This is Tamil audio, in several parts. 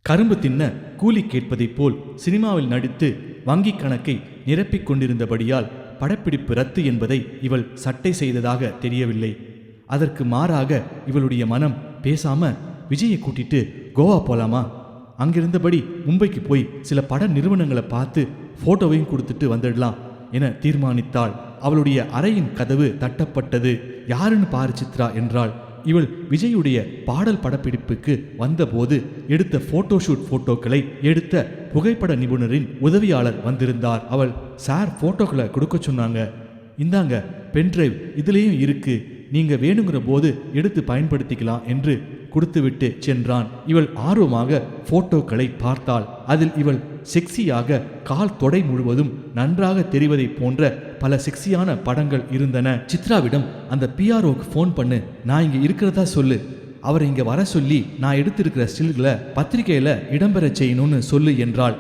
கரும்பு தின்ன கூலி கேட்பதைப் போல் சினிமாவில் நடித்து வங்கி கணக்கை நிரப்பிக் கொண்டிருந்தபடியால் படப்பிடிப்பு ரத்து என்பதை இவள் சட்டை செய்ததாக தெரியவில்லை. அதற்கு மாறாக இவளுடைய மனம் பேசாம விஜயை கூட்டிட்டு கோவா போலாமா, அங்கிருந்தபடி மும்பைக்கு போய் சில பட நிறுவனங்களை பார்த்து போட்டோவையும் கொடுத்துட்டு வந்துடலாம் என தீர்மானித்தாள். அவளுடைய அறையின் கதவு தட்டப்பட்டது. யாருன்னு பாரு சித்ரா என்றாள். இவள் விஜயுடைய பாடல் படப்பிடிப்புக்கு வந்தபோது எடுத்த போட்டோஷூட் போட்டோக்களை எடுத்த புகைப்பட நிபுணரின் உதவியாளர் வந்திருந்தார். அவள், சார் போட்டோக்களை கொடுக்க சொன்னாங்க, இந்தாங்க பென்டிரைவ் இதுலேயும் இருக்கு, நீங்க வேணுங்கிற போது எடுத்து பயன்படுத்திக்கலாம் என்று கொடுத்துவிட்டு சென்றான். இவள் ஆர்வமாக போட்டோக்களை பார்த்தாள். அதில் இவள் செக்ஸியாக கால் தொடை முழுவதும் நன்றாக தெரிவதை போன்ற பல செக்ஸியான படங்கள் இருந்தன. சித்ராவிடம் அந்த பிஆர்ஓக்கு ஃபோன் பண்ணு, நான் இங்கே இருக்கிறதா சொல்லு, அவரை இங்கே வர சொல்லி நான் எடுத்திருக்கிற ஸ்டில்களை பத்திரிகையில் இடம்பெற செய்யணும்னு சொல்லு என்றாள்.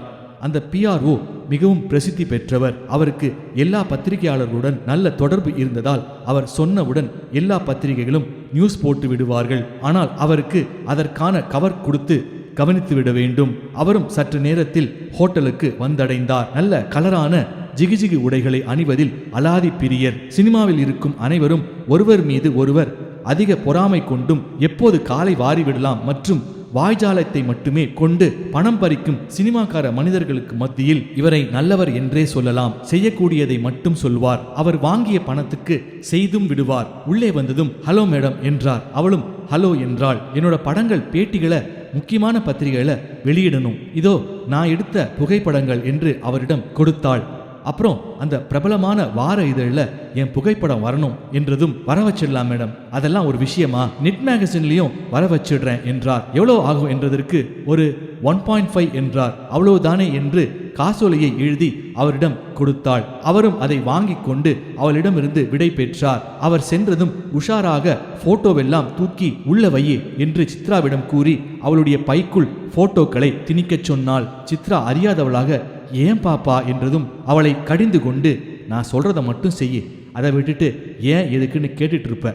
அந்த பிஆர்ஓ மிகவும் பிரசித்தி பெற்றவர். அவருக்கு எல்லா பத்திரிகையாளர்களுடன் நல்ல தொடர்பு இருந்ததால் அவர் சொன்னவுடன் எல்லா பத்திரிகைகளும் நியூஸ் போட்டு விடுவார்கள். ஆனால் அவருக்கு அதற்கான கவர் கொடுத்து கவனித்து விட வேண்டும். அவரும் சற்று நேரத்தில் ஹோட்டலுக்கு வந்தடைந்தார். நல்ல கலரான ஜிகிஜிகி உடைகளை அணிவதில் அலாதி பிரியர். சினிமாவில் இருக்கும் அனைவரும் ஒருவர் மீது ஒருவர் அதிக பொறாமை கொண்டும் எப்போது காலை வாரிவிடலாம் மற்றும் வாய்ஜாலத்தை மட்டுமே கொண்டு பணம் பறிக்கும் சினிமாக்கார மனிதர்களுக்கு மத்தியில் இவரை நல்லவர் என்றே சொல்லலாம். செய்யக்கூடியதை மட்டும் சொல்வார். அவர் வாங்கிய பணத்துக்கு செய்தும் விடுவார். உள்ளே வந்ததும் ஹலோ மேடம் என்றார். அவளும் ஹலோ என்றாள். என்னோட படங்கள் பேட்டிகளை முக்கியமான பத்திரிகைகளை வெளியிடணும், இதோ நான் எடுத்த புகைப்படங்கள் என்று அவரிடம் கொடுத்தாள். அப்புறம் அந்த பிரபலமான வார இதழில் என் புகைப்படம் வரணும் என்றதும், வர வச்சிடலாம் மேடம், அதெல்லாம் ஒரு விஷயமா, நெட் மேகசின்லையும் வர வச்சிடுறேன் என்றார். எவ்வளோ ஆகும் என்றதற்கு ஒரு 1.5 என்றார். அவ்வளவுதானே என்று காசோலையை எழுதி அவரிடம் கொடுத்தாள். அவரும் அதை வாங்கி கொண்டு அவளிடமிருந்து விடை பெற்றார். அவர் சென்றதும் உஷாராக போட்டோவெல்லாம் தூக்கி உள்ள வையே என்று சித்ராவிடம் கூறி அவளுடைய பைக்குள் போட்டோக்களை திணிக்கச் சொன்னாள். சித்ரா அறியாதவளாக ஏன் பாப்பா என்றதும் அவளை கடிந்து கொண்டு, நான் சொல்றத மட்டும் செய்ய, அதை விட்டுட்டு ஏன் எதுக்குன்னு கேட்டுட்டு இருப்ப,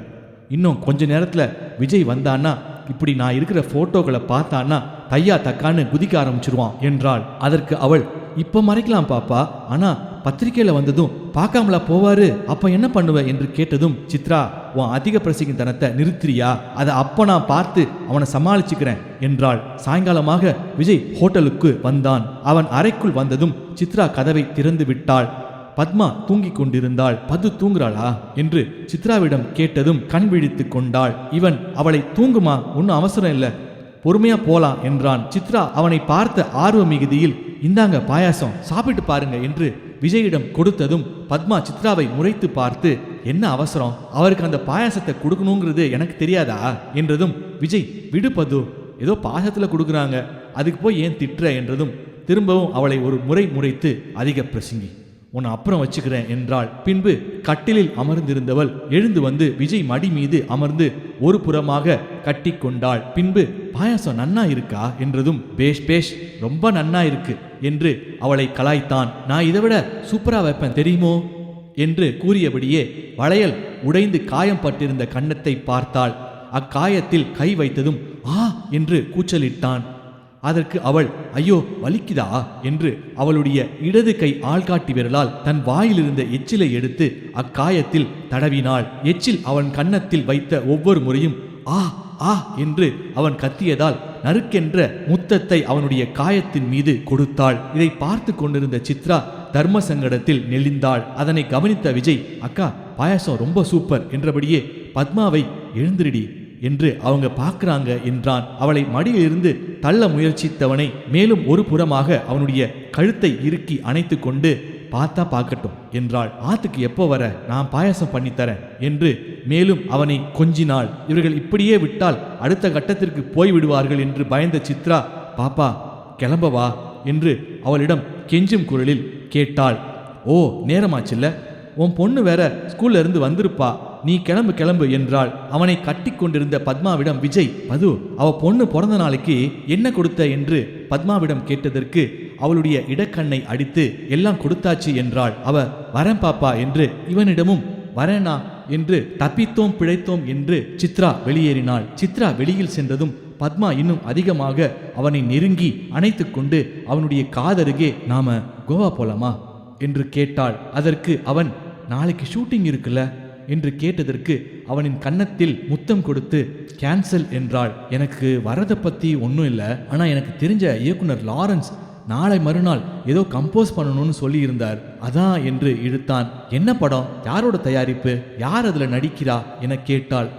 இன்னும் கொஞ்ச நேரத்தில் விஜய் வந்தான்னா இப்படி நான் இருக்கிற போட்டோக்களை பார்த்தான்னா தையா தக்கான்னு குதிக்க ஆரம்பிச்சிருவான் என்றாள். அதற்கு அவள், இப்போ மறைக்கலாம் பாப்பா, ஆனா பத்திரிகையில வந்ததும் பார்க்காமலா போவாரு, அப்ப என்ன பண்ணுவ என்று கேட்டதும், சித்ரா உன் அதிக பிரசங்கித்தனத்தை நிறுத்திரியா, அதை அப்ப நான் பார்த்து அவனை சமாளிச்சுக்கிறேன் என்றாள். சாயங்காலமாக விஜய் ஹோட்டலுக்கு வந்தான். அவன் அறைக்குள் வந்ததும் சித்ரா கதவை திறந்து விட்டாள். பத்மா தூங்கி கொண்டிருந்தாள். பது தூங்குறாளா என்று சித்ராவிடம் கேட்டதும் கண் விழித்து கொண்டாள். இவன் அவளை, தூங்குமா, ஒன்னும் அவசரம் இல்லை, பொறுமையா போலாம் என்றான். சித்ரா அவனை பார்த்த ஆர்வ மிகுதியில், இந்தாங்க பாயாசம், சாப்பிட்டு பாருங்க என்று விஜயிடம் கொடுத்ததும் பத்மா சித்ராவை முறைத்து பார்த்து, என்ன அவசரம், அவருக்கு அந்த பாயாசத்தை கொடுக்கணுங்கிறது எனக்கு தெரியாதா என்றதும், விஜய் விடு பது, ஏதோ பாயாசத்துல கொடுக்குறாங்க, அதுக்கு போய் ஏன் திட்டுற என்றதும் திரும்பவும் அவளை ஒரு முறை முறைத்து, அதிக பிரசங்கி, உன்னை அப்புறம் வச்சுக்கிறேன் என்றாள். பின்பு கட்டிலில் அமர்ந்திருந்தவள் எழுந்து வந்து விஜய் மடி மீது அமர்ந்து ஒரு புறமாக கட்டி கொண்டாள். பின்பு பாயாசம் நன்னா இருக்கா என்றதும், பேஷ் பேஷ், ரொம்ப நன்னா இருக்கு என்று அவளை கலாய்த்தான். நான் இதை விட சூப்பரா வைப்பேன் தெரியுமோ என்று கூறியபடியே வளையல் உடைந்து காயம் பட்டிருந்த கன்னத்தை பார்த்தாள். அக்காயத்தில் கை வைத்ததும் ஆ என்று கூச்சலிட்டான். அதற்கு அவள், ஐயோ வலிக்குதா என்று அவளுடைய இடது கை ஆள்காட்டி விரலால் தன் வாயிலிருந்த எச்சிலை எடுத்து அக்காயத்தில் தடவினாள். எச்சில் அவன் கன்னத்தில் வைத்த ஒவ்வொரு முறையும் ஆ ஆ என்று அவன் கத்தியதால் நறுக்கென்ற முத்தத்தை அவனுடைய காயத்தின் மீது கொடுத்தாள். இதை பார்த்து கொண்டிருந்த சித்ரா தர்ம சங்கடத்தில் நெளிந்தாள். அதனை கவனித்த விஜய், அக்கா பாயாசம் ரொம்ப சூப்பர் என்றபடியே பத்மாவை எழுந்திருடி என்று அவங்க பார்க்கறாங்க என்றான். அவளை மடியிலிருந்து தள்ள முயற்சித்தவனை மேலும் ஒரு புறமாக அவனுடைய கழுத்தை இறுக்கி அணைத்து கொண்டு, பார்த்தா பார்க்கட்டும் என்றாள். ஆத்துக்கு எப்போ வர, நான் பாயாசம் பண்ணித்தரேன் என்று மேலும் அவனை கொஞ்சினாள். இவர்கள் இப்படியே விட்டால் அடுத்த கட்டத்திற்கு போய்விடுவார்கள் என்று பயந்த சித்ரா, பாப்பா கிளம்பவா என்று அவளிடம் கெஞ்சும் குரலில் கேட்டாள். ஓ நேரமாச்சில்ல, உன் பொண்ணு வேற ஸ்கூல்ல இருந்து வந்திருப்பா, நீ கிளம்பு கிளம்பு என்றாள். அவனை கட்டி கொண்டிருந்த பத்மாவிடம் விஜய், பது அவ பொண்ணு பிறந்த நாளைக்கு என்ன கொடுத்த என்று பத்மாவிடம் கேட்டதற்கு அவளுடைய இடக்கண்ணை அடித்து எல்லாம் கொடுத்தாச்சு என்றாள். அவ வரேன் பாப்பா என்று இவனிடமும் வரேனா என்று தப்பித்தோம் பிழைத்தோம் என்று சித்ரா வெளியேறினாள். சித்ரா வெளியில் சென்றதும் பத்மா இன்னும் அதிகமாக அவனை நெருங்கி அணைத்து கொண்டு அவனுடைய காதருகே நாம கோவா போலாமா என்று கேட்டாள். அதற்கு அவன் நாளைக்கு ஷூட்டிங் இருக்குல்ல என்று கேட்டதற்கு அவனின் கன்னத்தில் முத்தம் கொடுத்து கேன்சல் என்றாள். எனக்கு வரதை பற்றி ஒன்றும் இல்லை, ஆனால் எனக்கு தெரிஞ்ச இயக்குனர் லாரன்ஸ் நாளை மறுநாள் ஏதோ கம்போஸ் பண்ணணும்னு சொல்லியிருந்தார், அதான் என்று இழுத்தான். என்ன படம், யாரோட தயாரிப்பு, யார் அதில் நடிக்கிறா என கேட்டாள்.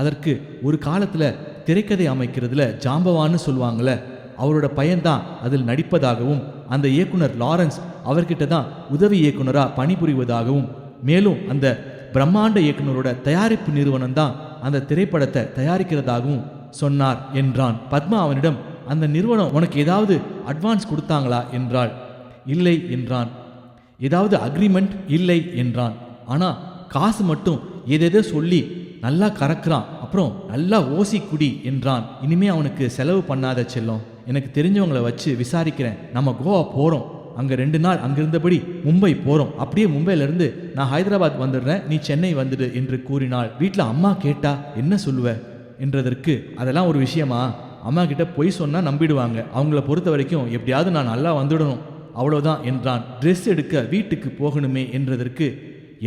அதற்கு ஒரு காலத்தில் திரைக்கதை அமைக்கிறதுல ஜாம்பவான்னு சொல்லுவாங்கள்ல, அவரோட பையன்தான் அதில் நடிப்பதாகவும் அந்த இயக்குனர் லாரன்ஸ் அவர்கிட்ட தான் உதவி இயக்குனராக பணிபுரிவதாகவும் மேலும் அந்த பிரம்மாண்ட இயக்குனரோட தயாரிப்பு நிறுவனம் தான் அந்த திரைப்படத்தை தயாரிக்கிறதாகவும் சொன்னார் என்றான். பத்மா அவனிடம் அந்த நிறுவனம் உனக்கு ஏதாவது அட்வான்ஸ் கொடுத்தாங்களா என்றாள். இல்லை என்றான். ஏதாவது அக்ரிமெண்ட்? இல்லை என்றான். ஆனால் காசு மட்டும் ஏதேதோ சொல்லி நல்லா கறக்குறான், அப்புறம் நல்லா ஓசி குடி என்றான். இனிமே அவனுக்கு செலவு பண்ணாத செல்லம், எனக்கு தெரிஞ்சவங்களை வச்சு விசாரிக்கிறேன், நம்ம கோவா போகிறோம், அங்கே 2 நாள் அங்கிருந்தபடி மும்பை போகிறோம், அப்படியே மும்பையிலேருந்து நான் ஹைதராபாத் வந்துடுறேன், நீ சென்னை வந்துடு என்று கூறினாள். வீட்டில் அம்மா கேட்டா என்ன சொல்லுவ என்றதற்கு அதெல்லாம் ஒரு விஷயமா, அம்மா கிட்ட பொய் சொன்னால் நம்பிடுவாங்க, அவங்கள பொறுத்த வரைக்கும் எப்படியாவது நான் நல்லா வந்துடணும் அவ்வளோதான் என்றான். ட்ரெஸ் எடுக்க வீட்டுக்கு போகணுமே என்றதற்கு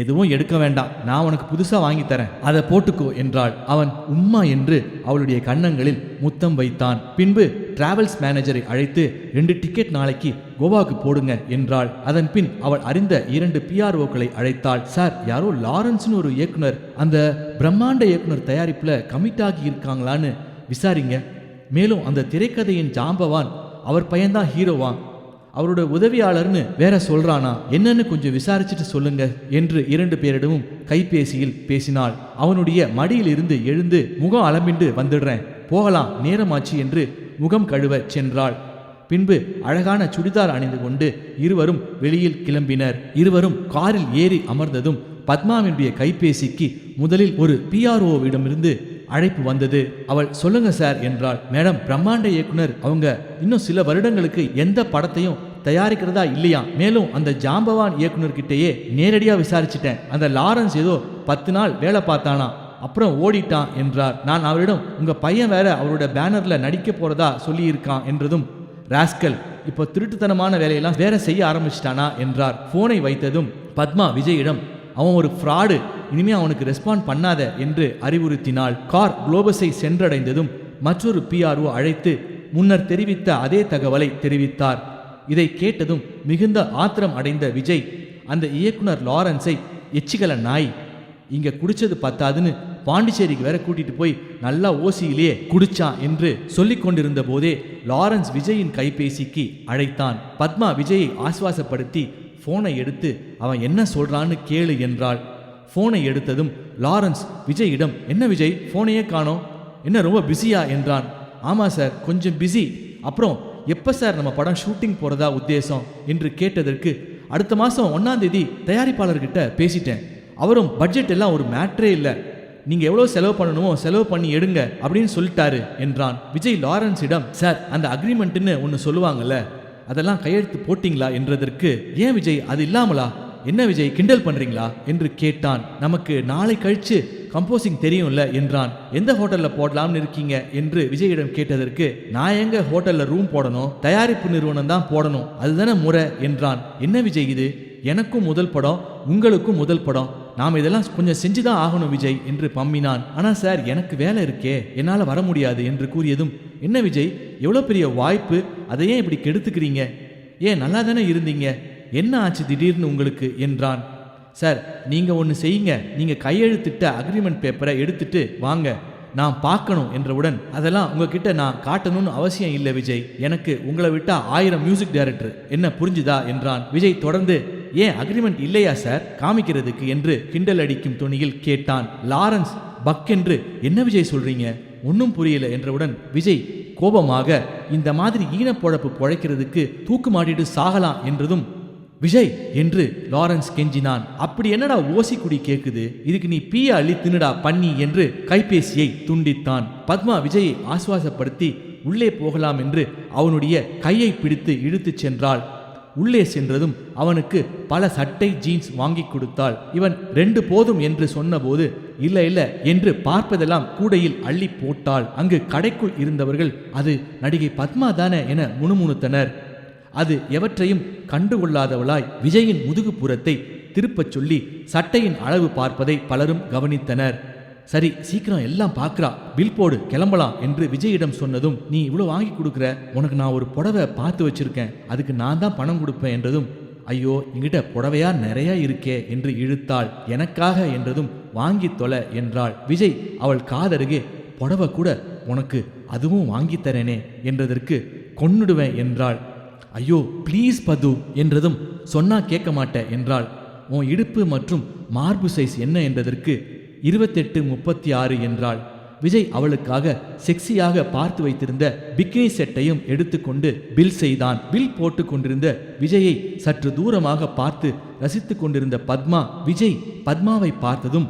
எதுவும் எடுக்க வேண்டாம், நான் உனக்கு புதுசாக வாங்கி தரேன், அதை போட்டுக்கோ என்றாள். அவன் உம்மா என்று அவளுடைய கன்னங்களில் முத்தம் வைத்தான். பின்பு டிராவல்ஸ் மேனேஜரை அழைத்து 2 டிக்கெட் நாளைக்கு கோவாவுக்கு போடுங்க என்றாள். அதன் பின் அவள் அறிந்த 2 PROக்களை அழைத்தாள். சார், யாரோ லாரன்ஸ்னு ஒரு இயக்குனர் அந்த பிரம்மாண்ட இயக்குனர் தயாரிப்பில் கமிட் ஆகி இருக்காங்களான்னு விசாரிங்க, மேலும் அந்த திரைக்கதையின் ஜாம்பவான் அவர் பையன்தான் ஹீரோவா, அவரோட உதவியாளர்னு வேற சொல்றானா, என்னன்னு கொஞ்சம் விசாரிச்சுட்டு சொல்லுங்க என்று 2 பேரிடமும் கைபேசியில் பேசினாள். அவனுடைய மடியிலிருந்து எழுந்து முகம் அலம்பிண்டு வந்துடுறேன், போகலாம் நேரமாச்சு என்று முகம் கழுவ சென்றாள். பின்பு அழகான சுடிதார் அணிந்து கொண்டு இருவரும் வெளியில் கிளம்பினர். இருவரும் காரில் ஏறி அமர்ந்ததும் பத்மாவினுடைய கைபேசிக்கு முதலில் ஒரு PROவிடமிருந்து அழைப்பு வந்தது. அவள் சொல்லுங்க சார் என்றாள். மேடம், பிரம்மாண்ட இயக்குனர் அவங்க இன்னும் சில வருடங்களுக்கு எந்த படத்தையும் தயாரிக்கிறதா இல்லையா, மேலும் அந்த ஜாம்பவான் இயக்குனர்கிட்டயே நேரடியா விசாரிச்சிட்டேன், அந்த லாரன்ஸ் ஏதோ 10 நாள் வேலை பார்த்தானா, அப்புறம் ஓடிட்டான் என்றார். நான் அவரிடம் உங்க பையன் வேற அவரோட பேனர்ல நடிக்க போறதா சொல்லி இருக்கான் என்றதும், ராஸ்கல் இப்போ திருட்டுத்தனமான வேலையெல்லாம் வேற செய்ய ஆரம்பிச்சிட்டானா என்றார். போனை வைத்ததும் பத்மா விஜயிடம் அவன் ஒரு ஃப்ராடு, இனிமே அவனுக்கு ரெஸ்பாண்ட் பண்ணாத என்று அறிவுறுத்தினாள். கார் குளோபஸை சென்றடைந்ததும் மற்றொரு PRO அழைத்து முன்னர் தெரிவித்த அதே தகவலை தெரிவித்தார். இதை கேட்டதும் மிகுந்த ஆத்திரம் அடைந்த விஜய் அந்த இயக்குனர் லாரன்ஸை எச்சிகல நாய், இங்க குடிச்சது பத்தாதுன்னு பாண்டிச்சேரிக்கு வேற கூட்டிட்டு போய் நல்லா ஓசியிலேயே குடிச்சான் என்று சொல்லிக் கொண்டிருந்த போதே லாரன்ஸ் விஜயின் கைபேசிக்கு அழைத்தான். பத்மா விஜயை ஆசுவாசப்படுத்தி போனை எடுத்து அவன் என்ன சொல்றான்னு கேளு என்றாள். போனை எடுத்ததும் லாரன்ஸ் விஜயிடம், என்ன விஜய் போனையே காணோம், என்ன ரொம்ப பிஸியா என்றான். ஆமா சார், கொஞ்சம் பிஸி. அப்புறம் எப்போ சார் நம்ம படம் ஷூட்டிங் போகிறதா உத்தேசம் என்று கேட்டதற்கு, அடுத்த மாதம் 1ஆம் தேதி தயாரிப்பாளர்கிட்ட பேசிட்டேன், அவரும் பட்ஜெட் எல்லாம் ஒரு மேட்ரே இல்லை, நீங்கள் எவ்வளோ செலவு பண்ணணுமோ செலவு பண்ணி எடுங்க அப்படின்னு சொல்லிட்டாரு என்றான். விஜய் லாரன்ஸிடம், சார் அந்த அக்ரிமெண்ட்டுன்னு ஒன்று சொல்லுவாங்கல்ல, அதெல்லாம் கையெழுத்து போட்டிங்களா என்றதற்கு, ஏன் விஜய் அது இல்லாமலா, என்ன விஜய் கிண்டல் பண்றீங்களா என்று கேட்டான். நமக்கு நாளை கழிச்சு கம்போசிங் தெரியும்ல என்றான். எந்த ஹோட்டலில் போடலாம்னு இருக்கீங்க என்று விஜயிடம் கேட்டதற்கு, நான் எங்க ஹோட்டலில் ரூம் போடணும், தயாரிப்பு நிறுவனம் தான் போடணும், அதுதானே முறை என்றான். என்ன விஜய் இது, எனக்கும் முதல் படம் உங்களுக்கும் முதல் படம், நாம் இதெல்லாம் கொஞ்சம் செஞ்சுதான் ஆகணும் விஜய் என்று பம்மினான். ஆனால் சார் எனக்கு வேலை இருக்கே, என்னால் வர முடியாது என்று கூறியதும், என்ன விஜய் எவ்வளோ பெரிய வாய்ப்பு, அதை ஏன் இப்படி கெடுத்துக்கிறீங்க, ஏன் நல்லா தானே இருந்தீங்க, என்ன ஆச்சு திடீர்னு உங்களுக்கு என்றான். சார் நீங்கள் ஒன்று செய்யுங்க, நீங்கள் கையெழுத்திட்ட அக்ரிமெண்ட் பேப்பரை எடுத்துட்டு வாங்க, நான் பார்க்கணும் என்றவுடன், அதெல்லாம் உங்ககிட்ட நான் காட்டணும்னு அவசியம் இல்லை விஜய், எனக்கு உங்களை விட்டா 1000 மியூசிக் டைரக்டர், என்ன புரிஞ்சுதா என்றான். விஜய் தொடர்ந்து, ஏன் அக்ரிமெண்ட் இல்லையா சார் காமிக்கிறதுக்கு என்று கிண்டல் அடிக்கும் துணியில் கேட்டான். லாரன்ஸ் பக்கென்று, என்ன விஜய் சொல்றீங்க, ஒன்றும் புரியல என்றவுடன் விஜய் கோபமாக, இந்த மாதிரி ஈனப்பொழப்பு பொழைக்கிறதுக்கு தூக்கு மாட்டிட்டு சாகலாம் என்றதும், விஜய் என்று லாரன்ஸ் கெஞ்சினான். அப்படி என்னடா ஓசி குடி கேக்குது, இதுக்கு நீ பீயா அள்ளி தின்னுடா பண்ணி என்று கைபேசியை துண்டித்தான். பத்மா விஜயை ஆசுவாசப்படுத்தி உள்ளே போகலாம் என்று அவனுடைய கையை பிடித்து இழுத்துச் சென்றாள். உள்ளே சென்றதும் அவனுக்கு பல சட்டை ஜீன்ஸ் வாங்கி கொடுத்தாள். இவன் 2 போதும் என்று சொன்னபோது இல்ல என்று பார்ப்பதெல்லாம் கூடையில் அள்ளி போட்டாள். அங்கு கடைக்குள் இருந்தவர்கள் அது நடிகை பத்மா தானே என முணுமுணுத்தனர். அது எவற்றையும் கண்டுகொள்ளாதவளாய் விஜயின் முதுகுப்புறத்தை திருப்பச் சொல்லி சட்டையின் அளவு பார்ப்பதை பலரும் கவனித்தனர். சரி சீக்கிரம் எல்லாம் பார்க்கறா, பில் போடு கிளம்பலாம் என்று விஜயிடம் சொன்னதும், நீ இவ்வளோ வாங்கி கொடுக்குற, உனக்கு நான் ஒரு புடவை பார்த்து வச்சிருக்கேன், அதுக்கு நான் தான் பணம் கொடுப்பேன் என்றதும், ஐயோ என்கிட்ட புடவையா நிறைய இருக்கே என்று இழுத்தாள். எனக்காக என்றதும், வாங்கி தொலை என்றாள். விஜய் அவள் காதருகே, புடவை கூட உனக்கு அதுவும் வாங்கித்தரேனே என்றதற்கு கொன்னுடுவேன் என்றாள். ஐயோ ப்ளீஸ் பது என்றதும், சொன்னா கேட்க மாட்டேன் என்றாள். உன் இடுப்பு மற்றும் மார்பு சைஸ் என்ன என்றதற்கு 28-36 என்றாள். விஜய் அவளுக்காக செக்ஸியாக பார்த்து வைத்திருந்த பிக்கினி செட்டையும் எடுத்துக்கொண்டு பில் செய்தான். பில் போட்டு கொண்டிருந்த விஜயை சற்று தூரமாக பார்த்து ரசித்து கொண்டிருந்த பத்மா, விஜய் பத்மாவை பார்த்ததும்,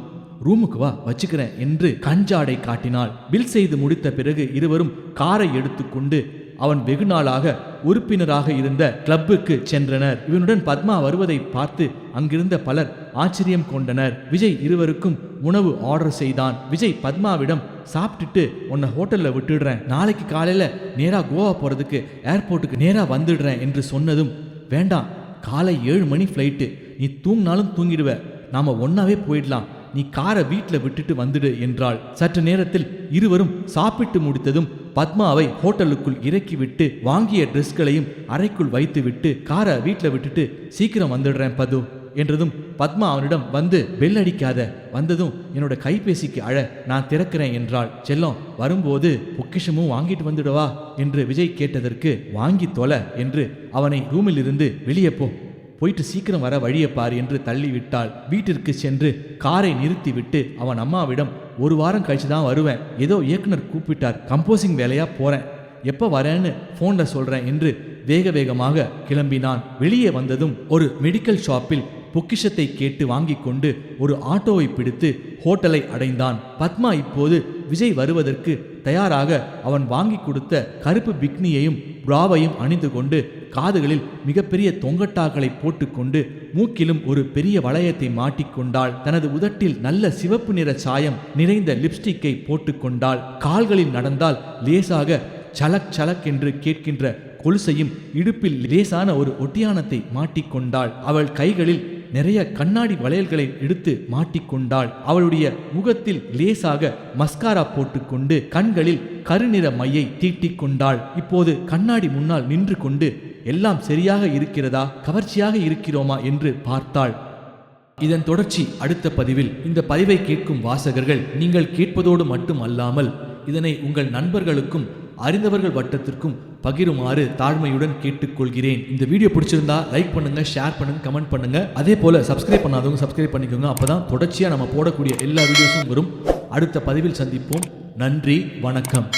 ரூமுக்கு வா வச்சுக்கிறேன் என்று கஞ்சாடை காட்டினாள். பில் செய்து முடித்த பிறகு இருவரும் காரை எடுத்துக்கொண்டு அவன் வெகு நாளாக உறுப்பினராக இருந்த கிளப்புக்கு சென்றனர். இவனுடன் பத்மா வருவதை பார்த்து அங்கிருந்த பலர் ஆச்சரியம் கொண்டனர். விஜய் இருவருக்கும் உணவு ஆர்டர் செய்தான். விஜய் பத்மாவிடம், சாப்பிட்டுட்டு உன்னை ஹோட்டல்ல விட்டுடுறேன், நாளைக்கு காலையில நேரா கோவா போறதுக்கு ஏர்போர்ட்டுக்கு நேரா வந்துடுறேன் என்று சொன்னதும், வேண்டாம், காலை 7 மணி ஃப்ளைட்டு, நீ தூங்கினாலும் தூங்கிடுவ, நாம ஒன்னாவே போயிடலாம், நீ காரை வீட்டில் விட்டுட்டு வந்துடு என்றாள். சற்று நேரத்தில் இருவரும் சாப்பிட்டு முடித்ததும் பத்மாவை ஹோட்டலுக்குள் இறக்கிவிட்டு வாங்கிய ட்ரெஸ்களையும் அறைக்குள் வைத்துவிட்டு காரை வீட்டில் விட்டுட்டு சீக்கிரம் வந்துடுறேன் பது என்றதும், பத்மா அவனிடம் வந்து பெல் அடிக்காத, வந்ததும் என்னோட கைபேசிக்கு அழ, நான் திறக்கிறேன் என்றாள். செல்லம், வரும்போது பொக்கிஷமும் வாங்கிட்டு வந்துடுவா என்று விஜய் கேட்டதற்கு, வாங்கி தொலை என்று அவனை ரூமில் இருந்து வெளியே போயிட்டு சீக்கிரம் வர வழியை பார் என்று தள்ளிவிட்டாள். வீட்டிற்கு சென்று காரை நிறுத்திவிட்டு அவன் அம்மாவிடம், 1 வாரம் கழிச்சு தான் வருவேன், ஏதோ இயக்குனர் கூப்பிட்டார், கம்போசிங் வேலையா போறேன், எப்போ வரேன்னு ஃபோன்ல சொல்றேன் என்று வேக வேகமாக கிளம்பினான். வெளியே வந்ததும் ஒரு மெடிக்கல் ஷாப்பில் பொக்கிஷத்தை கேட்டு வாங்கி கொண்டு ஒரு ஆட்டோவை பிடித்து ஹோட்டலை அடைந்தான். பத்மா இப்போது விஜய் வருவதற்கு தயாராக அவன் வாங்கி கொடுத்த கருப்பு பிக்னியையும் பிராவையும் அணிந்து கொண்டு காதுகளில் மிகப்பெரிய தொங்கட்டாக்களை போட்டுக்கொண்டு மூக்கிலும் ஒரு பெரிய வளையத்தை மாட்டிக்கொண்டாள். தனது உதட்டில் நல்ல சிவப்பு நிற சாயம் நிறைந்த லிப்ஸ்டிக்கை போட்டுக்கொண்டாள். கால்களில் நடந்தால் லேசாக சலக் சலக் என்று கேட்கின்ற கொலுசையும் இடுப்பில் லேசான ஒரு ஒட்டியானத்தை மாட்டிக்கொண்டாள். அவள் கைகளில் நிறைய கண்ணாடி வளையல்களை எடுத்து மாட்டிக்கொண்டாள். அவளுடைய முகத்தில் லேசாக மஸ்காரா போட்டுக்கொண்டு கண்களில் கருநிற மையை தீட்டிக்கொண்டாள். இப்போது கண்ணாடி முன்னால் நின்று கொண்டு எல்லாம் சரியாக இருக்கிறதா, கவர்ச்சியாக இருக்கிறோமா என்று பார்த்தாள். இதன் தொடர்ச்சி அடுத்த பதிவில். இந்த பதிவை கேட்கும் வாசகர்கள் நீங்கள் கேட்பதோடு மட்டும் அல்லாமல் இதனை உங்கள் நண்பர்களுக்கும் அறிந்தவர்கள் வட்டத்திற்கும் பகிருமாறு தாழ்மையுடன் கேட்டுக்கொள்கிறேன். இந்த வீடியோ பிடிச்சிருந்தா லைக் பண்ணுங்க, ஷேர் பண்ணுங்க, கமெண்ட் பண்ணுங்க. அதே போல சப்ஸ்கிரைப் பண்ணாதவங்க சப்ஸ்கிரைப் பண்ணிக்கோங்க. அப்பதான் தொடர்ச்சியா நம்ம போடக்கூடிய எல்லா வீடியோஸும் வரும். அடுத்த பதிவில் சந்திப்போம். நன்றி, வணக்கம்.